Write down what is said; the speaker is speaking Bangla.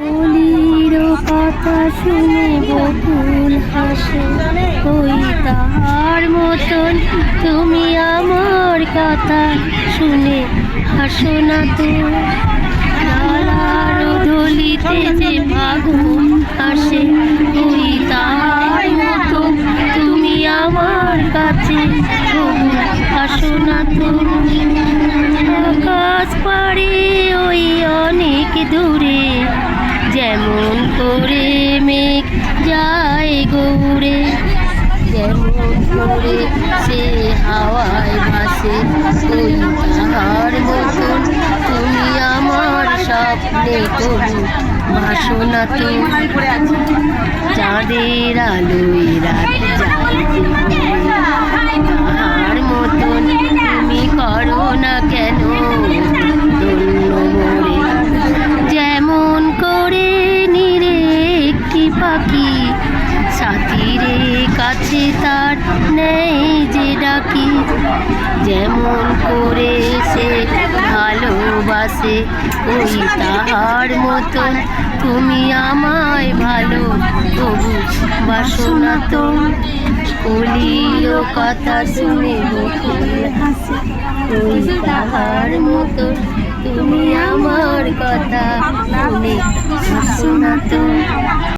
কলির কথা শুনে বকুল হাসে, ওই তাহার মতন তুমি আমার কথা শুনে হাসো না তো। ডালার ধলিতে যে ফাগুন আসে, ওই তাহার মতন তুমি আমার কাছে হাসো না তো। আকাশ পাড়ে ওই অনেক দূরে, যেমন করে মেঘ যায় গৌড়ে, যেমন করে সে হাওয়ায় ভাসে, ওই তাহার মতন তুমি আমার স্বপ্নে তবু ভাসো না তো। চাঁদের আলোয় রাত যায়, তাহার মতন তুমি করো না কেন ধন্য মোরে। যেমন করে নিরে একটি পাখি সাথীরে কাছে তার নেই যে ডাকি, যেমন করে সে ভালোবাসে, ওই তাহার মতন তুমি আমায় ভালো তবু বাসো না তো। কলির কথা শুনে বকুল হাসে, ওই তাহার মতন তুমি আমার কথা শুনে হাসো না তো।